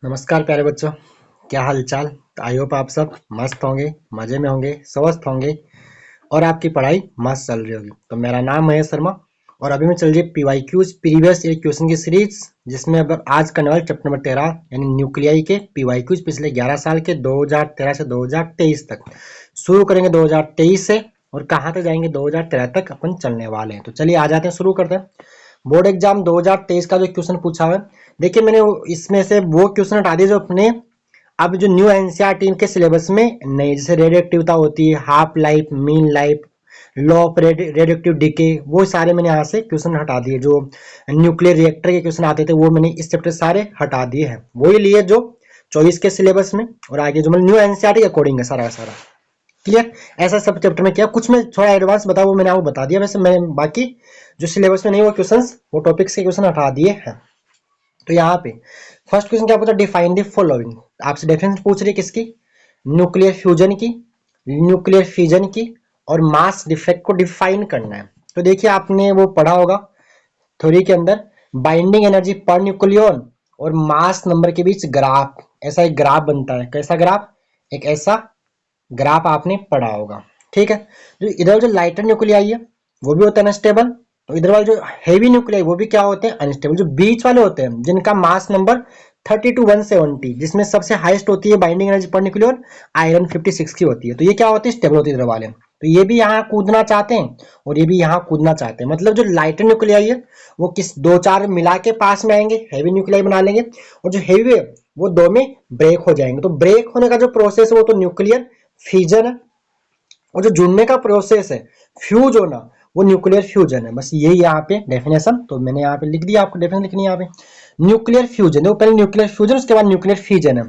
नमस्कार प्यारे बच्चों, क्या हाल चाल। आई होप आप सब मस्त होंगे, मजे में होंगे, स्वस्थ होंगे और आपकी पढ़ाई मस्त चल रही होगी। तो मेरा नाम महेश शर्मा और अभी मैं चल रही है पीवाईक्यूज प्रीवियस ईयर क्वेश्चन की सीरीज, जिसमें अब आज करने वाले चैप्टर नंबर 13 यानी न्यूक्लियाई के पीवाईक्यूज पिछले 11 साल के 2013 से 2023 तक शुरू करेंगे 2023 से और कहाँ तक जाएंगे 2013 तक अपन चलने वाले हैं। तो चलिए आ जाते हैं, शुरू करते हैं। बोर्ड एग्जाम 2023 का जो क्वेश्चन पूछा हुआ है, देखिए मैंने इसमें से वो क्वेश्चन हटा दिए जो अपने अब जो न्यू एनसीईआरटी के सिलेबस में नहीं, जैसे रेडियोएक्टिविटी होती है, half life, mean life, law of radioactive decay, वो सारे मैंने यहाँ से क्वेश्चन हटा दिए। जो न्यूक्लियर रिएक्टर के क्वेश्चन आते थे वो मैंने इस चैप्टर सारे हटा दिए हैं, वही लिए जो 24 के सिलेबस में और आगे जो मतलब न्यू एनसीईआरटी के अकॉर्डिंग है सारा का सारा। क्लियर। ऐसा सब चैप्टर में किया, कुछ में थोड़ा एडवांस बता वो मैंने आपको बता दिया। वैसे मैंने बाकी जो सिलेबस में नहीं वो क्वेश्चंस, वो टॉपिक्स के क्वेश्चन हटा दिए हैं। तो यहाँ पे फर्स्ट क्वेश्चन क्या पूछा, डिफाइन द फॉलोइंग। आपसे डेफिनेशन पूछ रही है किसकी, न्यूक्लियर फ्यूजन की, न्यूक्लियर फिजन की और मास डिफेक्ट को डिफाइन करना है। तो देखिए आपने वो पढ़ा होगा थ्योरी के अंदर, बाइंडिंग एनर्जी पर न्यूक्लियन और मास नंबर के बीच ग्राफ, ऐसा एक ग्राफ बनता है। कैसा ग्राफ, एक ऐसा ग्राफ आपने पढ़ा होगा। ठीक है। जो इधर जो लाइटर न्यूक्लियाई है वो भी होता है अनस्टेबल, तो इधर वाले जो हेवी न्यूक्लियाई वो भी क्या होते हैं, अनस्टेबल। जो बीच वाले होते हैं जिनका मास नंबर 30 to 170, जिसमें सबसे हाईएस्ट होती है binding energy per nucleon iron 56 की होती है, तो ये क्या होती है, स्टेबल होती है इधर वाले। तो ये भी यहाँ कूदना चाहते हैं और ये भी यहाँ कूदना चाहते हैं। मतलब जो लाइटर न्यूक्लियाई है वो किस दो चार मिला के पास में आएंगे, हेवी न्यूक्लियाई बना लेंगे, और जो हेवी है वो दो में ब्रेक हो जाएंगे। तो ब्रेक होने का जो प्रोसेस है वो तो न्यूक्लियर फ्यूजन है, और जो जुड़ने का प्रोसेस है, फ्यूज होना, वो न्यूक्लियर फ्यूजन है। बस यही यहाँ पे डेफिनेशन, तो मैंने यहाँ पे लिख दिया, आपको डेफिनेशन लिखनी है यहाँ पे। न्यूक्लियर फ्यूजन, देखो पहले न्यूक्लियर फ्यूजन उसके बाद न्यूक्लियर फ्यूजन है।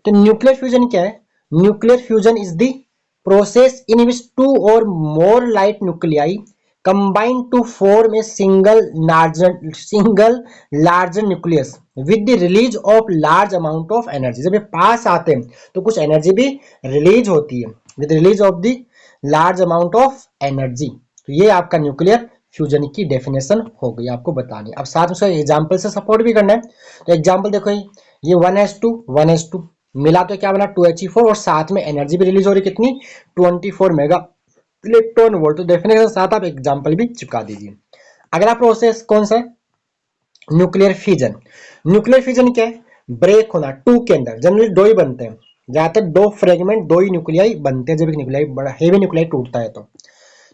तो न्यूक्लियर फ्यूजन क्या है, nuclear fusion is the process in which two or more light nuclei combine to form a single larger nucleus with the release of large amount of energy। जब ये पास आते हैं तो कुछ एनर्जी भी रिलीज होती है, with release of the large amount of energy। तो ये आपका न्यूक्लियर फ्यूजन की डेफिनेशन हो गई, आपको बतानी। अब साथ में उसका एग्जाम्पल से सपोर्ट भी करना है। तो एग्जाम्पल देखो, ये 1s2 मिला तो क्या बना 2He4 और साथ में एनर्जी भी रिलीज हो रही कितनी, 24 मेगा इलेक्ट्रॉन वोल्ट। तो डेफिनेशन के साथ आप एग्जांपल भी चिपका दीजिए। अगला प्रोसेस कौन सा है, न्यूक्लियर फिजन। न्यूक्लियर फिजन क्या है, ब्रेक होना। टू के अंदर जनरली दो ही बनते हैं, ज्यादातर दो फ्रेगमेंट, दो ही न्यूक्लियाई बनते हैं जब एक न्यूक्लियाई बड़ा हेवी न्यूक्लियाई टूटता है। तो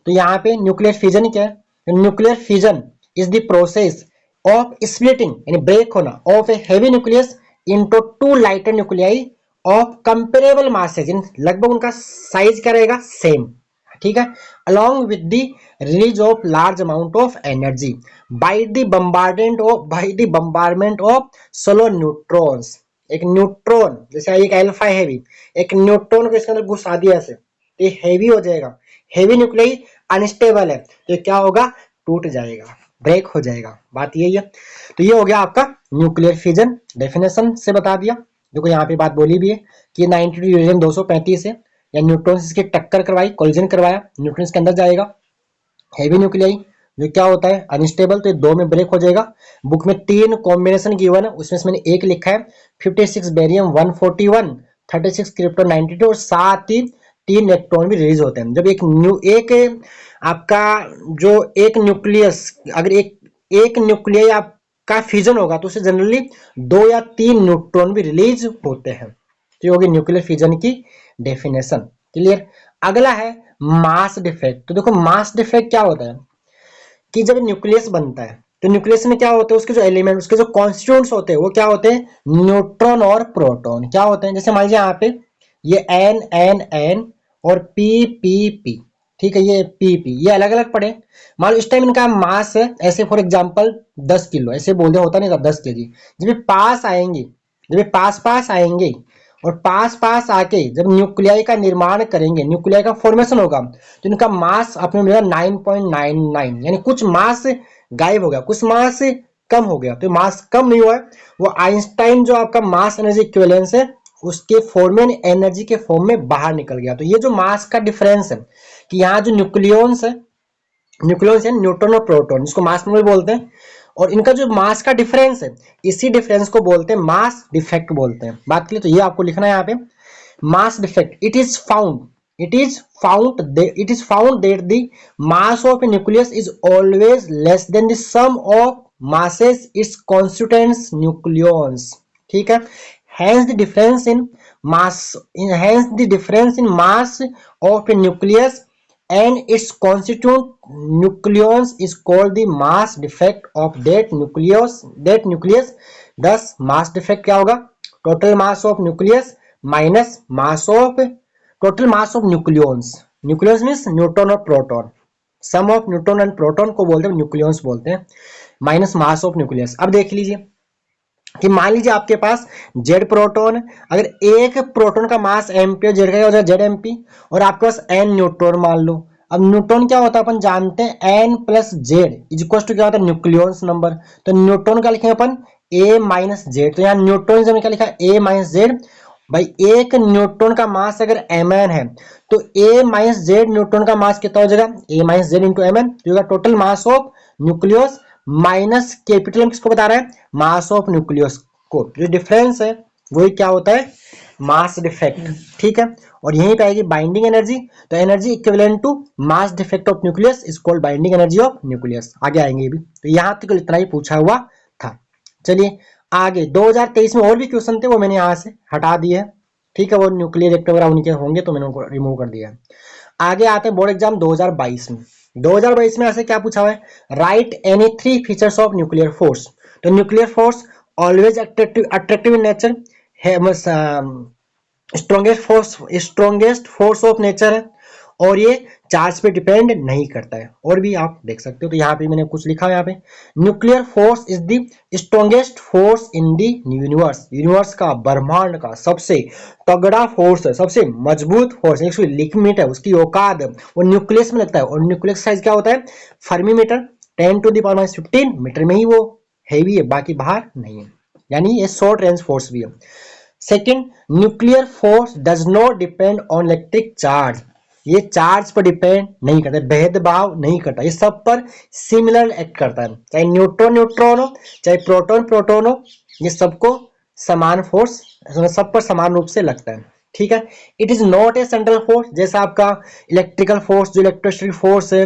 यहाँ पे न्यूक्लियर फिजन क्या है, nuclear fission is the process of splitting यानी ब्रेक होना of A heavy nucleus into two lighter nuclei of comparable masses, लगभग उनका साइज क्या रहेगा, सेम। ठीक है। along with the release of large amount of energy by the bombardment of solar neutrons। एक neutron, जैसे एक अल्फा हैवी, एक न्यूट्रॉन को इसके अंदर घुसा दिया ऐसे, तो ये हैवी हो जाएगा। हेवी न्यूक्लियाई अनस्टेबल है तो क्या होगा, टूट जाएगा, ब्रेक हो जाएगा। बात यही है। तो ये हो गया आपका न्यूक्लियर फिजन, डेफिनेशन से बता दिया। देखो यहाँ पे बात बोली भी है कि 92 यूरेनियम 235 है, या न्यूट्रॉन्स इसकी टक्कर करवाई, कोलिजन करवाया, न्यूट्रॉन्स के अंदर जाएगा। हेवी न्यूक्लियाई जो क्या होता है अनस्टेबल, तो ये दो में ब्रेक हो जाएगा। बुक में 3 कॉम्बिनेशन गिवन है, उसमें से मैंने एक लिखा है 56 बेरियम 141, 36 क्रिप्टोन 92 और साथ ही 3 इलेक्ट्रॉन भी रिलीज होते हैं। जब एक आपका जो एक न्यूक्लियस, अगर एक न्यूक्लियाई आपका फ्यूजन होगा तो उसे जनरली 2 या 3 न्यूट्रॉन भी रिलीज होते हैं। तो ये होगी न्यूक्लियर फ्यूजन की डेफिनेशन। क्लियर। अगला है मास डिफेक्ट। तो देखो मास डिफेक्ट क्या होता है कि जब न्यूक्लियस बनता है तो न्यूक्लियस में क्या होता है, उसके जो एलिमेंट, उसके जो कॉन्स्टिट्यूएंट्स होते हैं वो क्या होते हैं, न्यूट्रॉन और प्रोटॉन। क्या होते हैं, जैसे मान लीजिए यहाँ पे ये एन एन एन और पी पी पी, ठीक है, ये पी पी, ये अलग अलग पड़े। मान लो इस टाइम इनका मास है ऐसे फॉर एग्जांपल 10 किलो, ऐसे बोल दे, होता नहीं था 10 केजी। जब ये पास आएंगे, जब ये पास पास आएंगे और पास पास आके जब न्यूक्लियाई का निर्माण करेंगे, न्यूक्लियाई का फॉर्मेशन होगा, तो इनका मास अपने मिलेगा 9.99, यानी कुछ मास गायब हो गया, कुछ मास कम हो गया। तो मास कम नहीं हुआ है, वो आइंस्टाइन जो आपका मास एनर्जी इक्विवेलेंस है उसके फॉर्म में, एनर्जी के फॉर्म में बाहर निकल गया। तो ये जो मास का डिफरेंस है कि यहाँ जो न्यूक्लियंस है न्यूट्रॉन और प्रोटॉन, जिसको मास नंबर बोलते हैं, और इनका जो मास का डिफरेंस है, इसी डिफरेंस को बोलते हैं मास डिफेक्ट बोलते हैं। बात के लिए तो ये आपको लिखना है यहाँ पे mass defect. It is found that the mass of a nucleus is always less than the sum of masses its constituents nucleons. ठीक है, hence the difference in mass of a nucleus and its constituent nucleons is called the mass defect of that nucleus. Thus mass defect क्या होगा, total mass of nucleus minus total mass of nucleons. Nucleons means neutron और proton, sum of neutron and proton को बोलते हैं nucleons बोलते हैं, minus mass of nucleus. अब देख लीजिए कि मान लीजिए आपके पास जेड प्रोटॉन, अगर एक प्रोटॉन का मास एमपी जेड का होता है जेड एमपी, और आपके पास एन न्यूट्रॉन मान लो। अब न्यूट्रॉन क्या होता है अपन जानते हैं, N plus Z is equal to क्या होता है, न्यूक्लियॉन्स नंबर। तो न्यूट्रॉन का लिखेंगे अपन ए माइनस जेड, तो यहाँ न्यूट्रॉन में क्या लिखा है ए माइनस जेड। भाई एक न्यूट्रॉन का मास अगर mn है तो a माइनस जेड न्यूट्रॉन का मास कितना हो जाएगा, a minus Z into M N, जो total mass of nucleus minus capital M किसको बता रहा है, मास ऑफ न्यूक्लियस को। जो डिफरेंस है वही क्या होता है, मास डिफेक्ट। ठीक है, और यहीं पे आएगी बाइंडिंग एनर्जी, तो energy equivalent to mass defect of nucleus is called binding energy of nucleus. आगे आएंगे भी, तो यहां तक इतना ही पूछा हुआ था। चलिए आगे 2023 में और भी क्वेश्चन थे, वो मैंने यहाँ से हटा दिए हैं। ठीक है, वो न्यूक्लियर रिएक्टर वगैरह उनके होंगे तो मैंने उनको रिमूव कर दिया है। आगे आते हैं बोर्ड एग्जाम 2022 में। 2022 में ऐसे क्या पूछा हुआ है, write any 3 features of nuclear force. तो nuclear force always attractive in nature है, स्ट्रॉन्गेस्ट फोर्स ऑफ नेचर है, और ये चार्ज पे डिपेंड नहीं करता है। और भी आप देख सकते हो, तो यहाँ पे मैंने कुछ लिखा है, यहाँ पे nuclear force is the strongest force in the universe. Universe का, ब्रह्मांड का सबसे तगड़ा फोर्स है, सबसे मजबूत फोर्स है, उसकी लिमिट है, उसकी औकात है, वो न्यूक्लियस में लगता है। और न्यूक्लियस साइज क्या होता है, फर्मी मीटर 10⁻⁻15 मीटर में ही वो हैवी है, बाकी बाहर नहीं है, यानी ये शॉर्ट रेंज फोर्स भी है। Second, nuclear force does not depend on electric charge. ये चार्ज पर डिपेंड नहीं करता, भेदभाव नहीं करता, ये सब पर सिमिलर एक्ट करता है, चाहे न्यूट्रॉन न्यूट्रॉन हो, चाहे प्रोटॉन प्रोटॉन हो, ये सबको समान फोर्स, सब पर समान रूप से लगता है। ठीक है, it is not a central force, जैसा आपका इलेक्ट्रिकल फोर्स, जो इलेक्ट्रोस्टैटिक फोर्स है,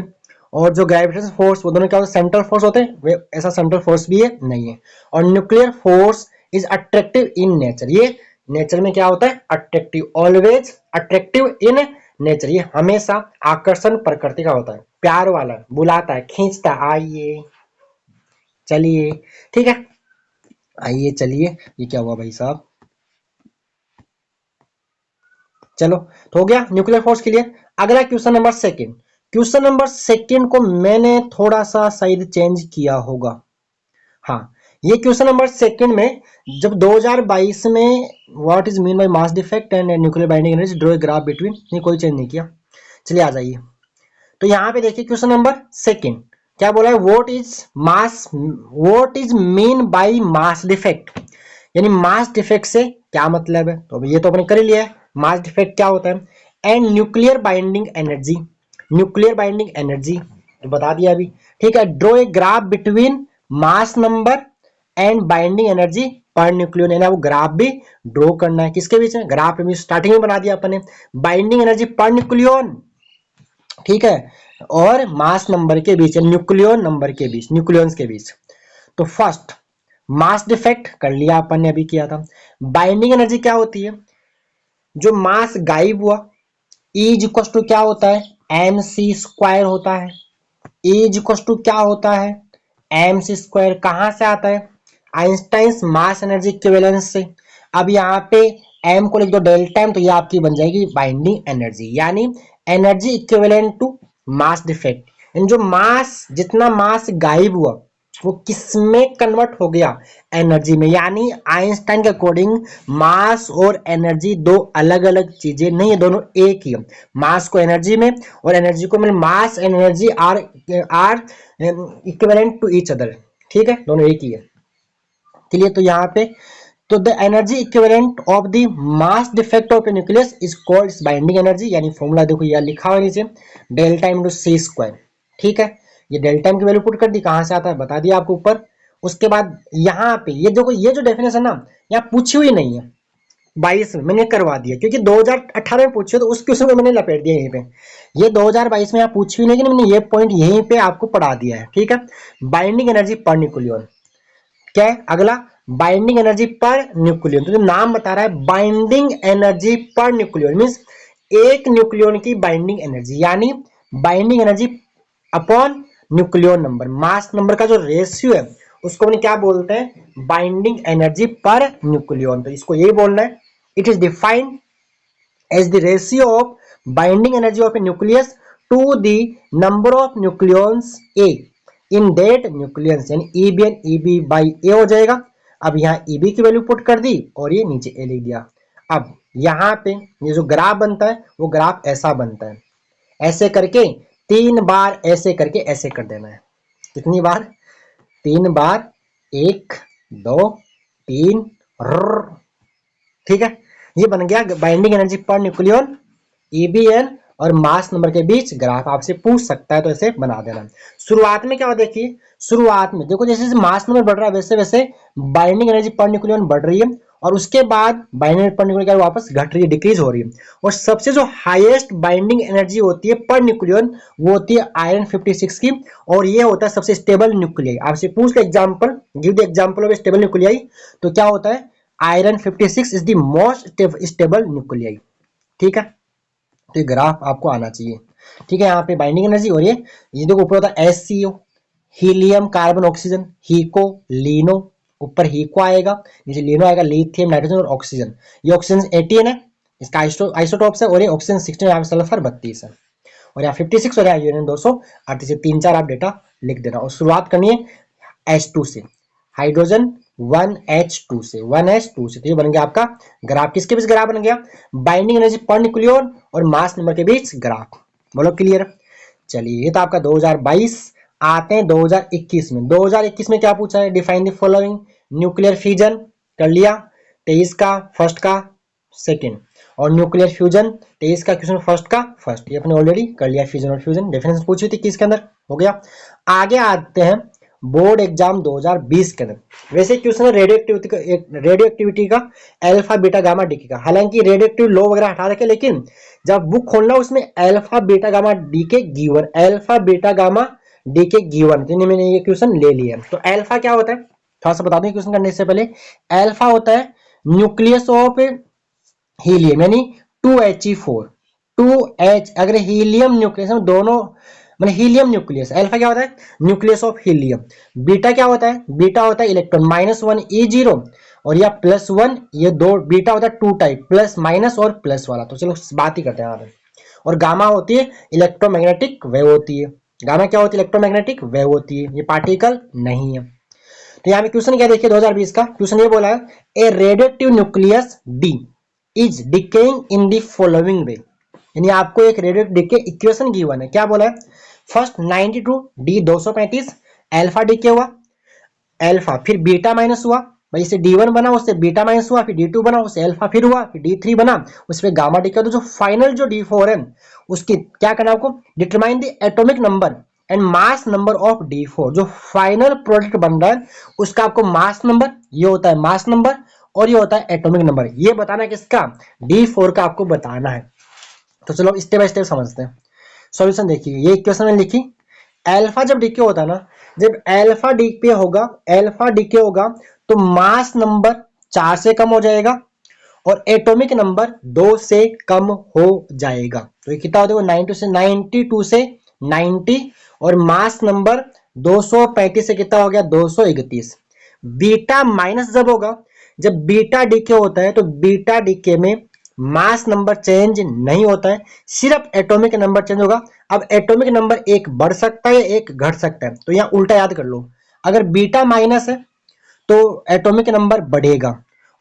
और जो ग्रेविटेशन फोर्स, वो दोनों क्या होते हैं, सेंट्रल फोर्स होते हैं, वे ऐसा सेंट्रल फोर्स भी है नहीं है। और nuclear force is attractive in nature, ये नेचर में क्या होता है, attractive, always attractive in nature, ये हमेशा आकर्षण प्रकृति का होता है, प्यार वाला, बुलाता है, खींचता, आइए चलिए। ठीक है, आइए चलिए, ये क्या हुआ भाई साहब, चलो तो हो गया न्यूक्लियर फोर्स के लिए। अगला question number second, question number second को मैंने थोड़ा सा शायद चेंज किया होगा। हाँ, ये क्वेश्चन नंबर सेकंड में जब 2022 में what is mean by mass defect and nuclear binding energy, draw a graph between, ये कोई चेंज नहीं किया। चलिए आ जाइए, तो यहाँ पे देखिए क्वेश्चन नंबर सेकंड क्या बोला है, what is mean by mass defect, यानी मास डिफेक्ट से क्या मतलब है, तो ये तो अपने कर ही लिया है, मास डिफेक्ट क्या होता है, and nuclear binding energy, nuclear binding energy तो बता दिया अभी। ठीक है, draw a graph between mass number and binding energy per nucleon, यानी वो ग्राफ भी ड्रॉ करना है, किसके बीच में, ग्राफ में स्टार्टिंग में बना दिया अपने, बाइंडिंग एनर्जी पर न्यूक्लियन, ठीक है, और मास नंबर के बीच, न्यूक्लियन नंबर के बीच, न्यूक्लियंस के बीच। तो फर्स्ट मास डिफेक्ट कर लिया अपन ने, अभी किया था। बाइंडिंग एनर्जी क्या होती है, जो मास गायब हुआ, इज इक्वल टू क्या होता है, एम सी स्क्वायर होता है। इज इक्वल टू क्या होता है, एम सी स्क्वायर, कहां से आता है, आइंस्टाइंस मास एनर्जी इक्विवेलेंस से। अब यहाँ पे एम को लिख दो डेल्टा एम, तो ये आपकी बन जाएगी बाइंडिंग एनर्जी, यानी energy equivalent to mass defect. जो मास, जितना मास गायब हुआ वो किस में कन्वर्ट हो गया, एनर्जी में। यानी आइंस्टाइन के अकॉर्डिंग मास और एनर्जी दो अलग अलग चीजें नहीं है, दोनों एक ही है। मास को एनर्जी में और एनर्जी को, मतलब mass and energy are equivalent to each other, ठीक है, दोनों एक ही है। चलिए तो यहाँ पे, तो the energy equivalent of the mass defect of A nucleus is called binding energy, यानी फॉर्मूला देखो यह लिखा हुआ नीचे, डेल्टा इंटू सी स्क्वायर। ठीक है, ये डेल्टा की वैल्यू पुट कर दी, कहां से आता है बता दिया आपको ऊपर, उसके बाद यहाँ पे ये देखो, ये जो डेफिनेशन ना यहाँ पूछी हुई नहीं है 22 में, मैंने करवा दिया क्योंकि 2018 में पूछी तो उस क्वेश्चन को मैंने लपेट दिया यहीं पे। ये 2022 में यहाँ पूछी हुई नहीं, लेकिन मैंने ये पॉइंट यहीं पे आपको पढ़ा दिया है, ठीक है। बाइंडिंग एनर्जी पर न्यूक्लियन क्या है अगला, बाइंडिंग एनर्जी पर न्यूक्लियन। तो जो नाम बता रहा है binding energy per nucleon means एक न्यूक्लियन की बाइंडिंग एनर्जी, यानी binding energy upon nucleon number, mass number का जो रेशियो है उसको अपन क्या बोलते हैं, बाइंडिंग एनर्जी पर न्यूक्लियन। तो इसको यही बोलना है, it is defined as the ratio of binding energy of a nucleus to the number of nucleons A in that nucleus, यानी EB by A हो जाएगा। अब यहाँ EB की वैल्यू पुट कर दी और ये नीचे A लिख दिया। अब यहाँ पे ये जो ग्राफ बनता है वो ग्राफ ऐसा बनता है, ऐसे करके 3 बार ऐसे करके ऐसे कर देना है। कितनी बार, 3 बार, 1 2 3, ठीक है। ये बन गया बाइंडिंग एनर्जी पर न्यूक्लियन, ईबीएन और मास नंबर के बीच ग्राफ आपसे पूछ सकता है, तो ऐसे बना देना। शुरुआत में क्या हो, देखिए शुरुआत में देखो जैसे जैसे मास नंबर बढ़ रहा है वैसे वैसे बाइंडिंग एनर्जी पर न्यूक्लियन बढ़ रही है, और उसके बाद बाइंडिंग एनर्जी पर न्यूक्लियन वापस घट रही है, डिक्रीज हो रही है। और सबसे जो हाईएस्ट बाइंडिंग एनर्जी होती है पर न्यूक्लियन वो होती है आयरन 56 की, और ये होता है सबसे स्टेबल न्यूक्लियाई। आपसे पूछ लो example, give the example of stable nuclei, तो क्या होता है, iron 56 is the most stable nuclei, ठीक है। तो ये ग्राफ आपको आना चाहिए, ठीक है। यहाँ पे बाइंडिंग एनर्जी हो रही है, ये देखो ऊपर होता है एससीओ, हीलियम कार्बन ऑक्सीजन, हीको लीनो, ऊपर हीको आएगा, नीचे लीनो आएगा, लिथियम नाइट्रोजन और ऑक्सीजन। ये ऑक्सीजन 18 है, इसका आइसोटॉप्स है, और ये ऑक्सीजन 16, यहाँ पे सल्फर 32 है, और यहाँ 56 और यहाँ यूरेनियम 238 से 3-4 आप डेटा लिख देना। और शुरुआत करनी है H2 से, हाइड्रोजन 1H2 से, 1H2 से। तो ये बन गया आपका ग्राफ, किसके बीच ग्राफ बन गया, बाइंडिंग एनर्जी पर न्यूक्लियन और मास नंबर के बीच ग्राफ। बोलो क्लियर। चलिए ये तो आपका 2022। आते हैं 2021 में। 2021 में क्या पूछा है, define the following nuclear fusion कर लिया, 23 का फर्स्ट का सेकंड, और न्यूक्लियर फ्यूजन 23 का क्वेश्चन फर्स्ट का फर्स्ट, ये अपने ऑलरेडी कर लिया। फ्यूजन और फ्यूजन डेफिनेशन पूछी थी किसके अंदर, हो गया। आगे आते हैं बोर्ड एग्जाम 2020 के अंदर। वैसे क्वेश्चन है रेडियो एक्टिविटी का अल्फा बीटा गामा डीके का, हालांकि रेडियो एक्टिव लो वगैरह हटा रखे, लेकिन जब बुक खोलना उसमें alpha beta gamma decay given, alpha beta gamma decay given, तो मैंने ये क्वेश्चन ले लिया। तो अल्फा क्या होता है, थोड़ा सा बता दूं क्वेश्चन करने से पहले। अल्फा होता है न्यूक्लियस ऑफ हीलियम, यानी 2He4, 2H, अगर हीलियम न्यूक्लियस दोनों, मतलब हीलियम न्यूक्लियस, अल्फा क्या होता है न्यूक्लियस ऑफ हीलियम। बीटा क्या होता है, बीटा होता है इलेक्ट्रॉन -1 E0 और या +1, ये दो बीटा होता है 2 टाइप, प्लस माइनस और प्लस वाला। तो चलो बात ही करते हैं यहाँ पे। और गामा होती है इलेक्ट्रोमैग्नेटिक वेव होती है, गामा क्या होती है, इलेक्ट्रोमैग्नेटिक वेव होती है, ये पार्टिकल नहीं है। तो यहाँ पे क्वेश्चन क्या देखिए 2020 का क्वेश्चन ये बोला है, a radioactive nucleus D is decaying in the following way, यानी आपको एक रेडियो डिके इक्वेशन गिवन है। क्या बोला है, फर्स्ट 92 डी 235 अल्फा डिके हुआ, अल्फा फिर बीटा माइनस हुआ, भाई इससे D1 बना, उससे बीटा माइनस हुआ, फिर D2 बना, उससे अल्फा फिर हुआ, फिर D3 बना, उस पर गामा डिके। तो जो फाइनल जो D4 है उसकी क्या करना आपको, determine the atomic number and mass number of D4, जो फाइनल प्रोडक्ट बन रहा है उसका आपको मास नंबर, ये होता है मास नंबर, और ये होता है एटॉमिक नंबर, ये बताना है किसका, D4 का आपको बताना है। तो चलो स्टेप बाय स्टेप समझते हैं। सॉल्यूशन देखिए, ये इक्वेशन में लिखी, अल्फा जब डीके होता है ना, जब अल्फा डीके होगा, अल्फा डीके होगा तो मास नंबर 4 से कम हो जाएगा और एटॉमिक नंबर 2 से कम हो जाएगा। तो ये कितना होता है, 92 से 90, और मास नंबर 235 से कितना हो गया, 231। बीटा माइनस जब होगा, जब बीटा डीके होता है तो बीटा डीके में मास नंबर चेंज नहीं होता है, सिर्फ एटॉमिक नंबर चेंज होगा। अब एटॉमिक नंबर एक बढ़ सकता है, एक घट सकता है, तो यहाँ उल्टा याद कर लो, अगर बीटा माइनस है तो एटॉमिक नंबर बढ़ेगा,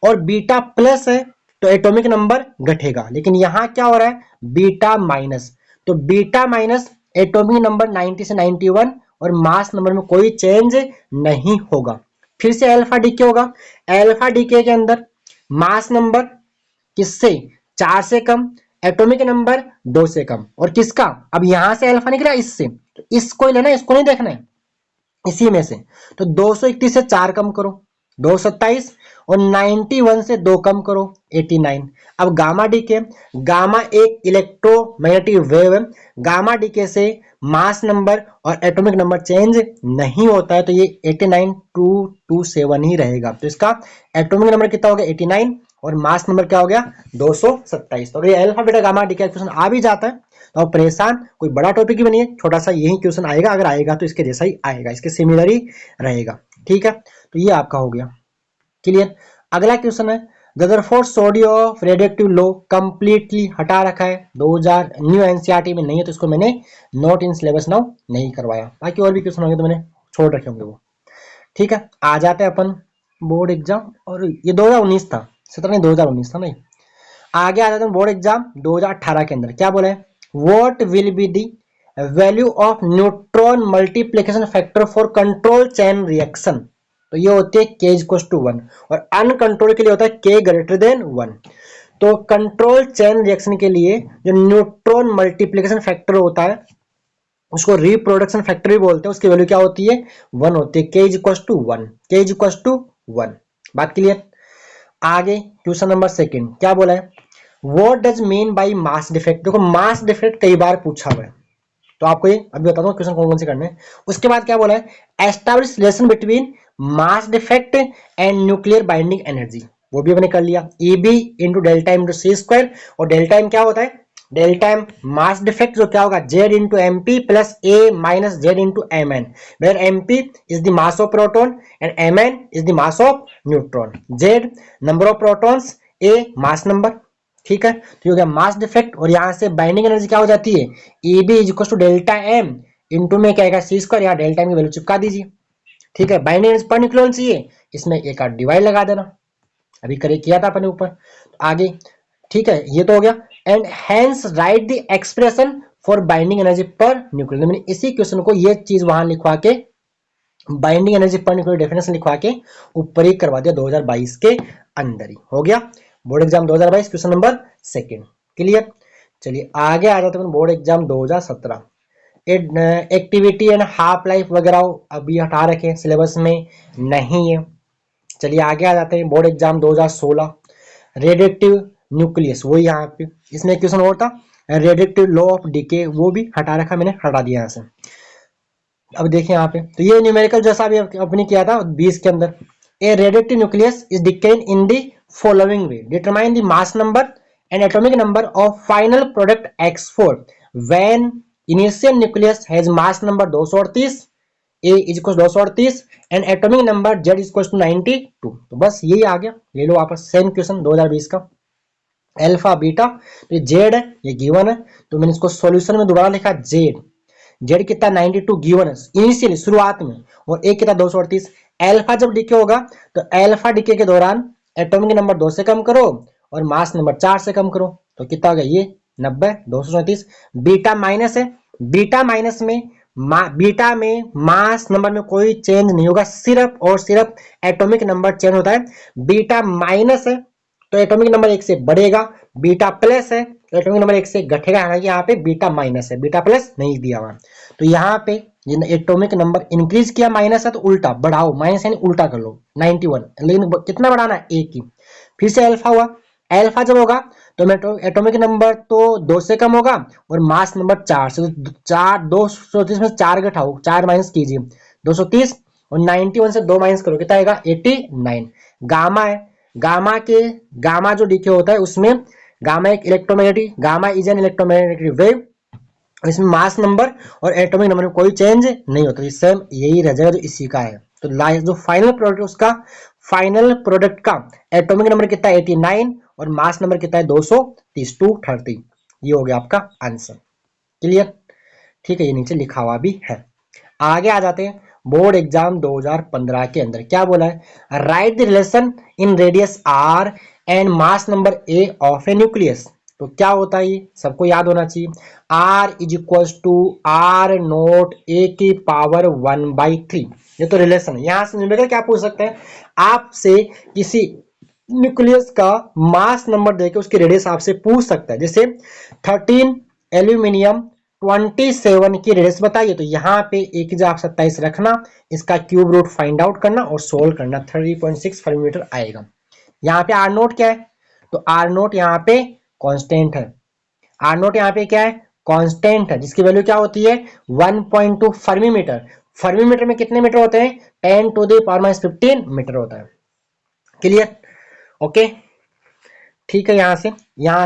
और बीटा प्लस है तो एटॉमिक नंबर घटेगा। लेकिन यहाँ क्या हो रहा है, बीटा माइनस, तो बीटा माइनस एटॉमिक नंबर 90 से 91 और मास नंबर में कोई चेंज नहीं होगा। फिर से अल्फा डीके होगा, अल्फा डीके के अंदर मास नंबर किससे, 4 से कम, एटॉमिक नंबर 2 से कम, और किसका, अब यहां से अल्फा निकला इससे, तो इसको लेना है, इसको नहीं देखना है, इसी में से। तो 231 से 4 कम करो 227, और 91 से 2 कम करो 89। अब गामा डीके, गामा एक इलेक्ट्रोमैग्नेटिक वेव है, गामा डीके से मास नंबर और एटॉमिक नंबर चेंज नहीं होता है, तो ये 89227 ही रहेगा। तो इसका एटॉमिक नंबर कितना हो गया 89, और मास नंबर क्या हो गया 227। तो अगर ये alpha beta gamma decay question आ भी जाता है तो आप परेशान, कोई बड़ा टॉपिक ही नहीं है, छोटा सा यही क्वेश्चन आएगा, अगर आएगा तो इसके जैसा ही आएगा, इसके सिमिलर ही रहेगा। ठीक है, तो ये आपका हो गया क्लियर। अगला क्वेश्चन है Rutherford study of radiative low completely हटा रखा है 2000 न्यू एनसीईआरटी में नहीं है, तो इसको मैंने नोट इन सिलेबस नाउ नहीं करवाया। बाकी और भी क्वेश्चन होंगे तो मैंने छोड़ रखे होंगे वो। ठीक है, आ जाते हैं अपन बोर्ड एग्जाम, और ये 2019 था, 17 नहीं 2019 था नहीं। आगे आ जाते हैं बोर्ड एग्जाम 2018 के अंदर क्या बोला है, what will be the value of neutron multiplication factor for control chain reaction. तो ये होती है k इक्वल्स टू 1, और अनकंट्रोल के लिए होता है k ग्रेटर देन 1। तो कंट्रोल चेन रिएक्शन के लिए जो न्यूट्रॉन मल्टीप्लिकेशन फैक्टर होता है उसको रिप्रोडक्शन फैक्टर भी बोलते हैं, उसकी वैल्यू क्या होती है 1 होती है, k equals to 1, k equals to 1। बात क्लियर। आगे क्वेश्चन नंबर सेकंड क्या बोला है, what does mean by mass defect. देखो मास डिफेक्ट कई बार पूछा हुआ है, तो आपको ये अभी बताता हूँ क्वेश्चन कौन कौन से करने हैं। उसके बाद क्या बोला है, establish relation between mass defect and nuclear binding energy, वो भी हमने कर लिया, Eb इंटू डेल्टा इंटू सी स्क्वायर, और डेल्टा एम क्या होता है, डेल्टा एम मास डिफेक्ट जो क्या होगा Z into M P plus A minus Z into M N, where M P is the mass of proton and M N is the mass of neutron, Z number of protons, A mass number. ठीक है, तो ये हो गया mass defect, और यहाँ से binding energy क्या हो जाती है Eb is equal to delta M into में क्या आएगा सी स्क्वायर, यहाँ डेल्टा एम की वैल्यू चिपका दीजिए। ठीक है, बाइंडिंग एनर्जी पर न्यूक्लियन चाहिए, इसमें एक आध डिवाइड लगा देना, अभी करे किया था अपने ऊपर। तो आगे ठीक है, ये तो हो गया, and hence right the expression for binding energy per nucleon. मैंने इसी क्वेश्चन को ये चीज वहां लिखवा के बाइंडिंग एनर्जी पर न्यूक्लियर डेफिनेशन लिखवा के ऊपर ही करवा दिया 2022 के अंदर ही हो गया। Board exam 2022 question number second clear. चलिए आगे आ जाते हैं board exam 2017। Activity and half life वगैरह अभी हटा रखे सिलेबस में नहीं है। चलिए आगे आ जाते हैं बोर्ड एग्जाम 2016 रेडिएटिव न्यूक्लियस, वो यहाँ पे इसमें क्वेश्चन और था रेडिएटिव लॉ ऑफ डीके, वो भी हटा रखा, मैंने हटा दिया यहाँ से। अब देखिए यहाँ पे, तो ये न्यूमेरिकल जैसा भी अपने किया था 20 के अंदर, a radiative nucleus is decaying in the following way, determine the mass number and atomic number of final product X4 when initial nucleus has mass number 238, A is equal 238 and atomic number Z is equal to 92। तो बस यही आ गया, ले लो वापस same question 2020 का, alpha beta, तो ये Z है, ये गिवन है, तो मैंने इसको सॉल्यूशन में दोबारा लिखा जेड, जेड कितना 92 गिवन है इनिशियली शुरुआत में, और ए कितना 238। अल्फा जब डीके होगा तो अल्फा डीके के दौरान एटॉमिक नंबर 2 से कम करो और मास नंबर 4 से कम करो, तो कितना हो गया ये 90 234। बीटा माइनस है, बीटा माइनस में बीटा में मास नंबर में कोई चेंज नहीं होगा, सिर्फ और सिर्फ एटॉमिक नंबर चेंज होता है। बीटा माइनस है तो एटॉमिक नंबर 1 से बढ़ेगा, बीटा प्लस है तो एटॉमिक नंबर 1 से घटेगा, हालांकि यहाँ पे बीटा माइनस है, बीटा प्लस नहीं दिया हुआ। तो यहाँ पे एटॉमिक नंबर इंक्रीज किया, माइनस है तो उल्टा बढ़ाओ, माइनस यानी उल्टा कर लो 91, लेकिन कितना बढ़ाना है एक ही। फिर से अल्फा हुआ, अल्फा जब होगा तो एटॉमिक नंबर तो 2 से कम होगा और मास नंबर 4 से, तो 4 230 में 4 घटाओ, 4 माइनस कीजिए 230, और 91 से 2 माइनस करो कितना आएगा 89। गामा है, गामा जो डीके होता है उसमें गामा एक electromagnetic, gamma is an electromagnetic wave, इसमें मास नंबर और एटॉमिक नंबर में कोई चेंज नहीं होता, सेम यही रह जाएगा जो इसी का है। तो जो फाइनल प्रोडक्ट उसका फाइनल प्रोडक्ट का एटॉमिक नंबर कितना है 89 और मास नंबर कितना है 230 230, ये हो गया आपका आंसर क्लियर। ठीक है, ये नीचे लिखा हुआ भी है। आगे आ जाते हैं बोर्ड एग्जाम 2015 के अंदर क्या बोला है, right the relation in radius r and mass number a of A nucleus. तो क्या होता है ये सबको याद होना चाहिए, r is equal to r naught a की पावर 1/3, ये तो रिलेशन है। यहां से न्यूमेरिकल क्या पूछ सकते हैं, आपसे किसी न्यूक्लियस का मास नंबर देके उसकी रेडियस आपसे पूछ सकता है, जैसे 13 एल्यूमिनियम 27 की रेडियस बताइए। तो यहाँ पे एक ही आप 27 रखना, इसका क्यूब रूट फाइंड आउट करना और सोल्व करना, 30.6 फर्मीटर आएगा। यहाँ पे आर नोट क्या है, तो आर नोट यहाँ पे कांस्टेंट है। आर नोट यहाँ पे क्या है, कांस्टेंट है, जिसकी वैल्यू क्या होती है 1.2 फर्मी मीटर। फर्मी मीटर में कितने मीटर होते हैं, 10⁻⁻15 मीटर होता है। क्लियर, ओके, ठीक है। यहाँ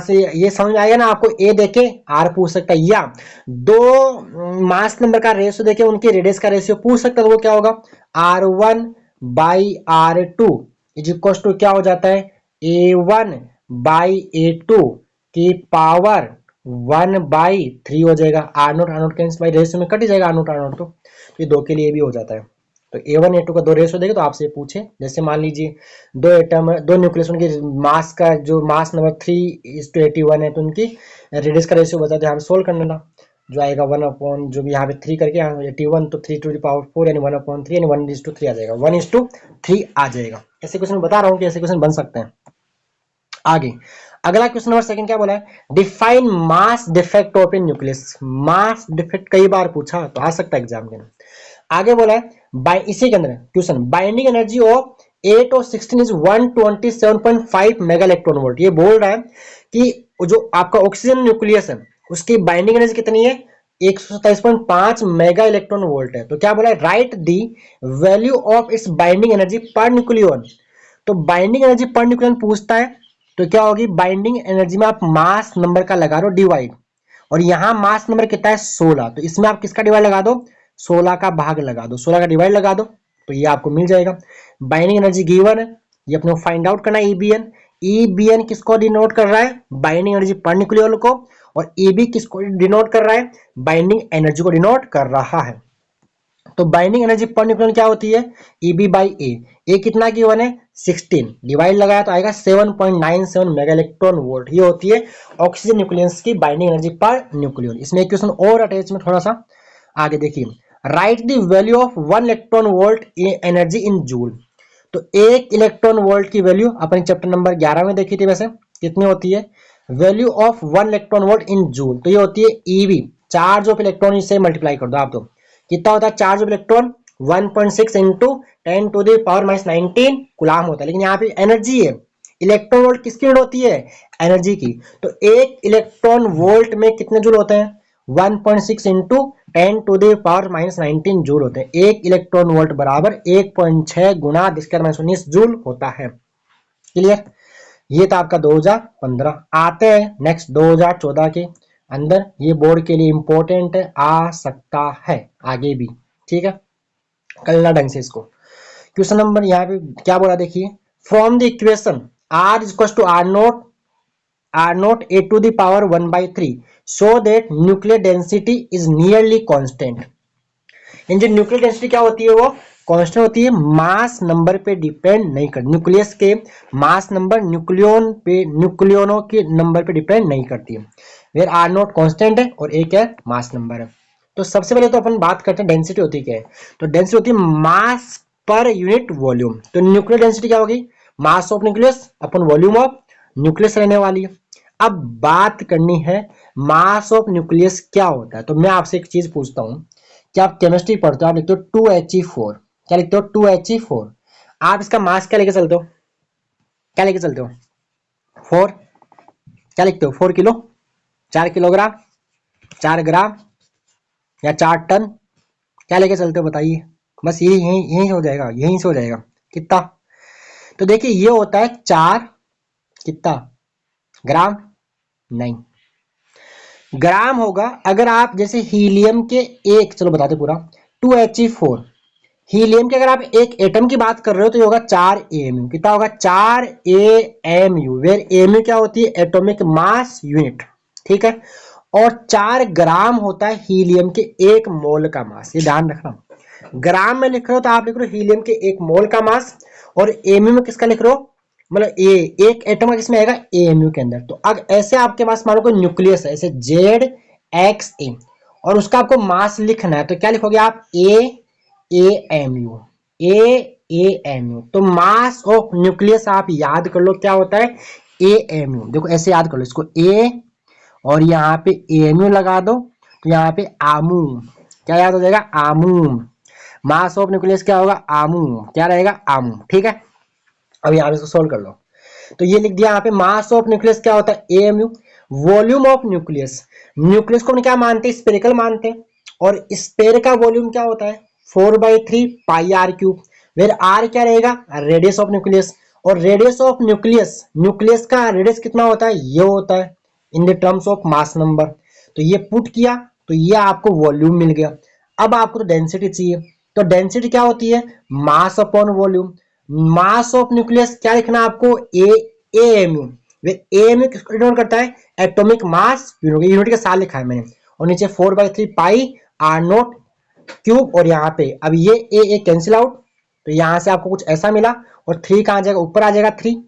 से ये समझ में आएगा ना आपको। ए देके आर पूछ सकता है, या दो मास नंबर का रेशियो देके उनके रेडियस का रेशियो पूछ सकता है, तो वो क्या होगा, R1/R2 इज इक्वल टू क्या हो जाता है, A1/A2 की पावर 1/3 हो जाएगा। R naught cancel by ratio में कट ही जाएगा आर नोट तो ये दो के लिए भी हो जाता है। तो A1 A2 का दो रेशियो देगा तो आपसे पूछे, जैसे मान लीजिए दो एटम, दो न्यूक्लियस, उनकी मास का जो मास नंबर 3:81 है, तो उनकी रेडियस का रेशियो बता दो, यहाँ पे सोल्व कर लेना, जो आएगा 1 जो भी यहाँ पे 3 करके 81, तो 3⁴ यानी 1/3 यानी 1:3 आ जाएगा, 1:3 आ जाएगा। ऐसे क्वेश्चन बता रहा हूँ कि ऐसे क्वेश्चन बन सकते हैं। आगे अगला क्वेश्चन नंबर सेकंड क्या बोला है, define mass defect of A nucleus. Mass defect कई बार पूछा तो आ सकता है एग्जाम के। आगे बोला है इसी के अंदर क्वेश्चन, बाइंडिंग एनर्जी ऑफ 8 और 16 इज 127.5 मेगा इलेक्ट्रॉन वोल्ट। ये बोल रहा है कि जो आपका ऑक्सीजन न्यूक्लियस है उसकी बाइंडिंग एनर्जी कितनी है, 127.5 मेगा इलेक्ट्रॉन वोल्ट है। तो क्या बोला है, right the value of its binding energy per nucleon. तो बाइंडिंग एनर्जी पर न्यूक्लियन पूछता है, तो क्या होगी, बाइंडिंग एनर्जी में आप मास नंबर का लगा दो डिवाइड, और यहाँ मास नंबर कितना है 16, तो इसमें आप किसका डिवाइड लगा दो, 16 का भाग लगा दो, 16 का डिवाइड लगा दो, तो ये आपको मिल जाएगा। बाइंडिंग एनर्जी गिवन है, ये अपने को फाइंड आउट करना है। ईबीएन, ईबीएन किसको डिनोट कर रहा है, बाइंडिंग एनर्जी पर न्यूक्लियर को, और ईबी किसको डिनोट कर रहा है, बाइंडिंग एनर्जी को डिनोट कर रहा है। तो बाइंडिंग एनर्जी पर न्यूक्लियन क्या होती है, ईबी बाई ए कितना गिवन है 16, डिवाइड लगाया तो आएगा 7.97 मेगा इलेक्ट्रॉन वोल्ट। ये होती है ऑक्सीजन न्यूक्लियस की बाइंडिंग एनर्जी पर न्यूक्लियन। इसमें एक क्वेश्चन और अटैच में थोड़ा सा आगे देखिए, right the value of 1 electron volt energy in joule. तो 1 इलेक्ट्रॉन वोल्ट की वैल्यू अपने चैप्टर नंबर 11 में देखी थी, वैसे कितनी होती है, value of 1 electron volt in joule, तो ये होती है ईवी, चार्ज ऑफ इलेक्ट्रॉन से मल्टीप्लाई कर दो आप, तो कितना होता है चार्ज ऑफ इलेक्ट्रॉन 1.6 इंटू 10⁻⁻19 गुलाम होता है। लेकिन यहाँ पे एनर्जी है, इलेक्ट्रॉन वोल्ट किसकी यूनिट होती है, एनर्जी की। तो एक इलेक्ट्रॉन वोल्ट में कितने जूल होते हैं, 1.6 इंटू 10⁻⁻19 जूल होते हैं। एक इलेक्ट्रॉन वोल्ट बराबर 1.6 गुना 10⁻⁻19 जूल होता है। क्लियर, ये था आपका 2015। आते हैं नेक्स्ट 2014 के अंदर, ये बोर्ड के लिए इंपॉर्टेंट आ सकता है आगे भी, ठीक है, करना ढंग से इसको। क्वेश्चन नंबर यहाँ पे क्या बोला देखिए, from the equation R is equal to R naught A to the power 1/3 so that nuclear density is nearly constant. इन जो न्यूक्लियर डेंसिटी क्या होती है, वो कांस्टेंट होती है, मास नंबर पे डिपेंड नहीं करती। न्यूक्लियस के मास नंबर न्यूक्लियनों के नंबर पे डिपेंड नहीं करती है। वेयर आर नोट कांस्टेंट है और एक है मास नंबर है। तो सबसे पहले तो अपन बात करते हैं डेंसिटी होती क्या है। तो डेंसिटी होती है मास पर यूनिट वॉल्यूम। तो न्यूक्लियर डेंसिटी क्या होगी, मास of nucleus upon volume of nucleus रहने वाली है। अब बात करनी है मास ऑफ न्यूक्लियस क्या होता है। तो मैं आपसे एक चीज पूछता हूं कि आप केमिस्ट्री पढ़ते हो, आप लिखते हो 2He4, क्या लिखते हो 2He4, आप इसका मास क्या लेके चलते हो, क्या लेके चलते हो 4, क्या लिखते हो 4 किलो, 4 किलोग्राम, 4 ग्राम या 4 टन, क्या लेके चलते हो बताइए। बस यही हो जाएगा, यहीं से हो जाएगा कितना। तो देखिए ये होता है 4 कितना ग्राम, नहीं ग्राम होगा अगर आप जैसे हीलियम के एक, चलो बताते पूरा, 2He4 हीलियम के अगर आप एक एटम की बात कर रहे हो तो ये होगा 4 AMU। कितना होगा 4 AMU, वेयर AMU क्या होती है, एटॉमिक मास यूनिट, ठीक है। और 4 ग्राम होता है हीलियम के 1 मोल का मास, ये ध्यान रखना। ग्राम में लिख रहे हो तो आप लिख रहे हो हीलियम के 1 मोल का मास, और AMU में किसका लिख रहे हो, मतलब एक एटम किसमें आएगा AMU के अंदर। तो अब ऐसे आपके पास मानो कोई न्यूक्लियस है ऐसे ZXA, और उसका आपको मास लिखना है, तो क्या लिखोगे आप AMU, AMU। तो मास ऑफ न्यूक्लियस आप याद कर लो क्या होता है AMU। देखो ऐसे याद कर लो इसको, A और यहाँ पे AMU लगा दो, तो यहाँ पे आमू, क्या याद हो जाएगा, आमू। मास ऑफ न्यूक्लियस क्या होगा, आमू, क्या रहेगा, आमू। ठीक है, अब यहाँ पे इसको सोल्व कर लो। तो ये लिख दिया यहाँ पे, मास ऑफ न्यूक्लियस क्या होता है, AMU. Volume of nucleus, nucleus को हम क्या मानते हैं, स्पेरिकल मानते हैं, और स्पेयर का वॉल्यूम क्या होता है, 4/3 पाई आर क्यूब, वेर आर क्या रहेगा, रेडियस ऑफ न्यूक्लियस। और रेडियस ऑफ न्यूक्लियस, न्यूक्लियस का रेडियस कितना होता है, ये होता है in the terms of mass number. तो ये पुट किया तो ये आपको वॉल्यूम मिल गया। अब आपको तो डेंसिटी चाहिए, तो डेंसिटी क्या होती है, mass upon volume. Mass of nucleus क्या लिखना आपको, एएमयू। एएमयू किसको डिनोट करता है, एटॉमिक मास यूनिट, यूनिट के साथ लिखा है मैंने। और नीचे 4/3 पाई आर नोट क्यूब, और यहाँ पे अब ये ए कैंसिल आउट, तो यहाँ से आपको कुछ ऐसा मिला, और 3 कहाँ आ जाएगा, ऊपर आ जाएगा 3,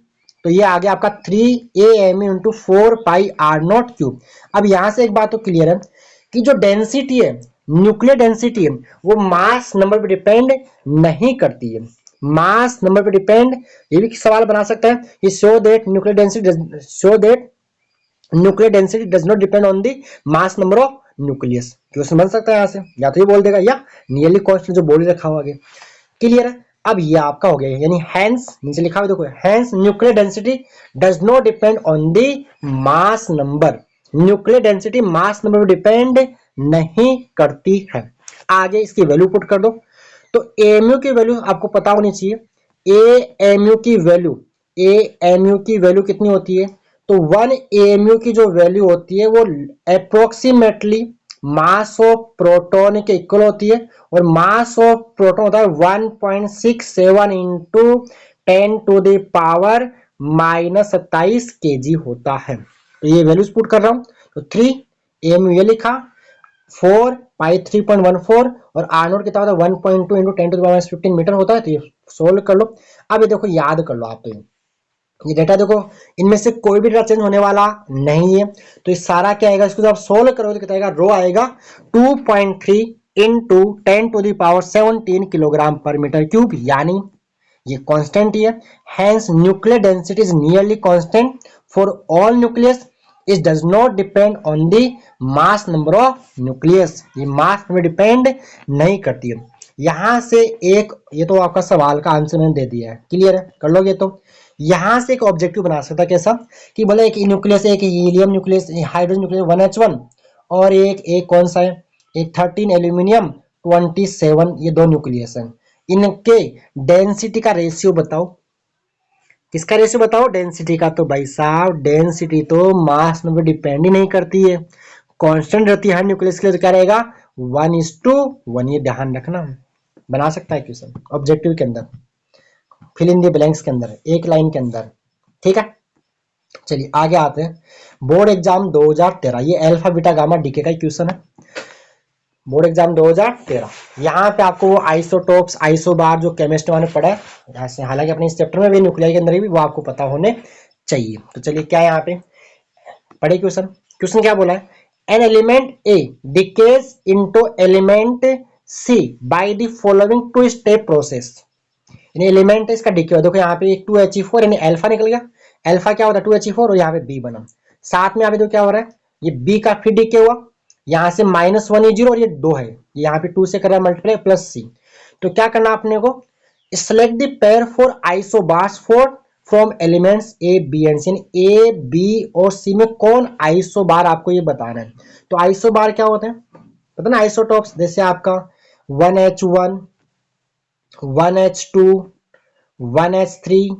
तो ये आ गया आपका 3 AMU इंटू 4 पाई R0 क्यूब। अब यहाँ से एक बात तो क्लियर है कि जो डेंसिटी है, न्यूक्लियर डेंसिटी है, वो मास नंबर पे डिपेंड नहीं करती है। मास नंबर पे डिपेंड, ये भी सवाल बना सकता है कि show that nuclear density does not depend on the mass number of nucleus. Question बन सकता है यहाँ से, या तो ये बोल देगा या नियरली कांस्टेंट जो बोल रखा हुआ आगे। क्लियर है, अब ये आपका हो गया, यानी हैंस, नीचे लिखा हुआ देखो, hence nuclear density does not depend on the mass number. Nuclear density mass number पर डिपेंड नहीं करती है। आगे इसकी वैल्यू पुट कर दो, तो एएमयू की वैल्यू आपको पता होनी चाहिए। एएमयू की वैल्यू, एएमयू की वैल्यू कितनी होती है, तो 1 एएमयू की जो वैल्यू होती है वो अप्रोक्सीमेटली मास ऑफ प्रोटॉन के इक्वल होती है, और मास ऑफ प्रोटॉन होता है 1.67 इंटू 10⁻⁻27 kg होता है। तो ये वैल्यूज पुट कर रहा हूं, तो 3 एएमयू ये लिखा, 4 पाई 3.14, और आर नोट कितना होता है 1.2 इंटू 10⁻15 मीटर होता है। तो ये सोल्व कर लो। अब ये देखो, याद कर लो आप, तो ये डेटा देखो, इनमें से कोई भी डेटा चेंज होने वाला नहीं है। तो ये सारा क्या आएगा, इसको जब आप सोल्व करोगे तो कितना आएगा, रो आएगा 2.3 into 10⁻17 kilogram per metre cube, यानी ये कांस्टेंट ही है। Hence nuclear density is nearly constant for all nucleus, it does not depend on the mass number of nucleus. ये मास में डिपेंड नहीं करती है। यहां से एक, ये तो आपका सवाल का आंसर मैंने दे दिया है, क्लियर है, कर लोगे। तो यहां से एक ऑब्जेक्टिव बना सकता है, कैसा कि बोले एक न्यूक्लियस, एक helium nucleus, hydrogen nucleus 1H1, और एक कौन सा है, एक 13 एल्यूमिनियम 27, ये दो न्यूक्लियस हैं। इनके डेंसिटी का रेशियो बताओ, किसका रेशियो बताओ, डेंसिटी का। तो भाई साहब डेंसिटी तो मास में डिपेंड ही नहीं करती है, कांस्टेंट रहती है हर न्यूक्लियस के लिए। तो क्या रहेगा, 1:1। ये ध्यान रखना, बना सकता है क्वेश्चन ऑब्जेक्टिव के अंदर, फिल इन द ब्लैंक्स के अंदर, एक लाइन के अंदर। ठीक है, चलिए आगे आते हैं। बोर्ड एग्जाम 2013, ये अल्फा बीटा गामा डीके का क्वेश्चन है, बोर्ड एग्जाम 2013। यहाँ पे आपको वो आइसोटोप्स, आइसोबार जो केमिस्ट्री में पढ़ा है, यहाँ से, हालांकि अपने इस चैप्टर में भी, न्यूक्लियर के अंदर भी, वो आपको पता होने चाहिए। तो चलिए क्या है यहाँ पे पढ़े क्वेश्चन। क्वेश्चन क्या बोला है, an element A decays into element C by the following 2 step process. यानी एलिमेंट है, इसका डिके, देखो यहाँ पे 2He4, यानी अल्फा निकल गया। अल्फा क्या होता है 2He4, और यहाँ पे बी बना। साथ में यहाँ पे तो क्या हो रहा है, ये बी का फिर डिके हुआ, यहाँ से -1 ये 0, और ये 2 है, यहाँ पे 2 से कर रहा है मल्टीप्लाई, प्लस सी। तो क्या करना आपने को, select the pair for isobars for from elements A B and C. A B और सी में कौन आइसोबार, आपको ये बताना है। तो आइसोबार क्या होते हैं पता ना, आइसोटॉप्स, जैसे आपका 1H1, 1H2, 1H3,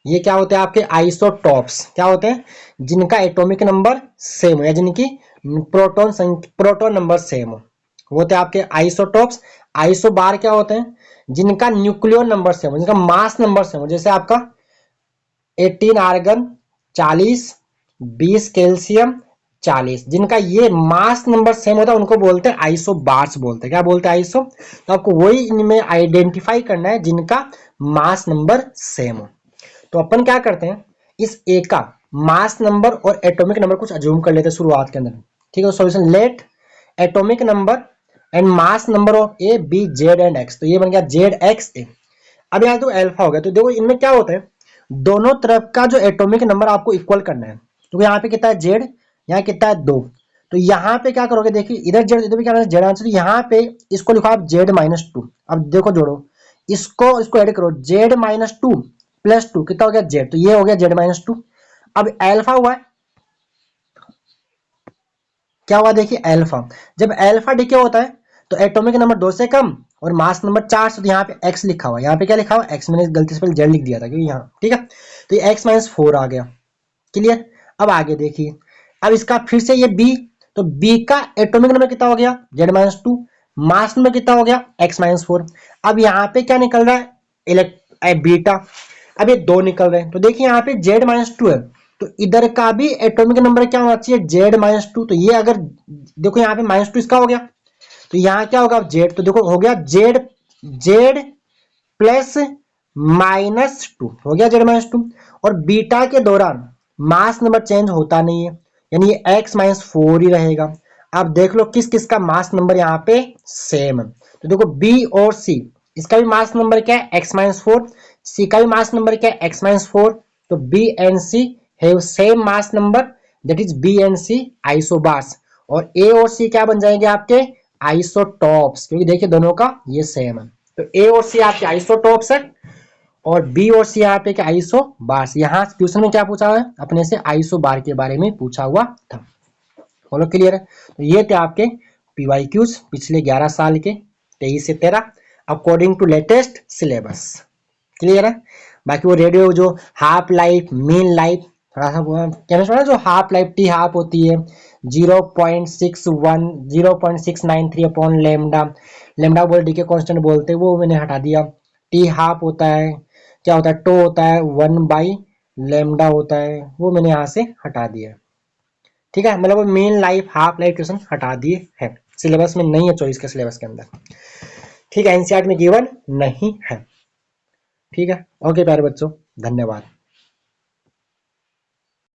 ये क्या होते हैं आपके आइसोटॉप्स, क्या होते हैं, जिनका एटॉमिक नंबर सेम हो, या जिनकी प्रोटॉन नंबर सेम हो, वो होते हैं आपके आइसोटॉप्स। आइसोबार क्या होते हैं, जिनका न्यूक्लियर नंबर सेम हो, जिनका मास नंबर सेम हो, जैसे आपका 18 आर्गन 40, 20 कैल्शियम 40, जिनका ये मास नंबर सेम होता है उनको बोलते हैं आइसोबार्स बोलते हैं। क्या बोलते हैं, आइसो। तो आपको वही इनमें आइडेंटिफाई करना है जिनका मास नंबर सेम हो। तो अपन क्या करते हैं, इस ए का मास नंबर और एटॉमिक नंबर कुछ अज्यूम कर लेते हैं शुरुआत के अंदर। ठीक है, solution, let atomic number and mass number of A B Z and X. तो ये बन गया जेड एक्स ए। अब यहाँ तो अल्फा हो गया। तो देखो इनमें क्या होता है, दोनों तरफ का जो एटॉमिक नंबर आपको इक्वल करना है। तो यहाँ पे कितना है जेड, यहाँ कितना है 2, तो यहाँ पे क्या करोगे, देखिए इधर जेड, इधर भी क्या जेड आंसर, यहाँ पे इसको लिखो आप z-2। अब देखो जोड़ो, इसको ऐड करो, z-2 प्लस 2 कितना हो गया z, तो ये हो गया z-2। अब अल्फा हुआ है, क्या हुआ देखिए अल्फा, जब अल्फा डिके होता है तो एटॉमिक नंबर 2 से कम और मास नंबर 4 से, तो यहाँ पे x लिखा हुआ है, यहाँ पे क्या लिखा हुआ x, मैंने गलती से पहले z लिख दिया था क्योंकि यहाँ, ठीक है, तो ये x-4 आ गया, क्लियर। अब आगे देखिए, अब इसका फिर से ये b, तो b का एटॉमिक नंबर कितना हो गया z-2, मास नंबर कितना हो गया x-4। अब यहाँ पे क्या निकल रहा है बीटा, अब ये 2 निकल रहे हैं, तो देखिए यहाँ पे z-2 है, तो इधर का भी एटॉमिक नंबर क्या होना चाहिए z-2, तो ये अगर देखो यहाँ पे -2 इसका हो गया, तो यहाँ क्या होगा z, तो देखो हो गया z प्लस -2 हो गया z-2। और बीटा के दौरान मास नंबर चेंज होता नहीं है, यानी ये x-4 ही रहेगा। अब देख लो किस किस का मास नंबर यहाँ पे सेम है, तो देखो b और c, इसका भी मास नंबर क्या है x-4, c का भी मास नंबर क्या है x-4, तो b and c have same mass number, that is b and c isobars, और a और c क्या बन जाएंगे आपके आइसोटॉप्स, क्योंकि देखिए दोनों का ये सेम है, तो a और c आपके आइसोटॉप्स है और बी और सी यहाँ पे क्या आइसो बार। यहाँ क्वेश्चन में क्या पूछा है अपने से, आइसो बार के बारे में पूछा हुआ था। बोलो क्लियर है। तो ये थे आपके पीवाईक्यूज पिछले 11 साल के 23 से 13 according to latest syllabus, clear है। बाकी वो रेडियो जो हाफ लाइफ मीन लाइफ थोड़ा सा केमिस्ट्री में जो हाफ लाइफ टी हाफ होती है 0.693 अपॉन लेमडा, लेमडा बोल डी के कॉन्स्टेंट बोलते हैं, वो मैंने हटा दिया। टी हाफ होता है, क्या होता है टो होता है 1/लेमडा होता है, वो मैंने यहाँ से हटा दिया, ठीक है। मतलब main life half life question हटा दिए हैं, सिलेबस में नहीं है, 24 के सिलेबस के अंदर, ठीक है, एनसीईआरटी में गिवन नहीं है, ठीक है। ओके प्यारे बच्चों, धन्यवाद।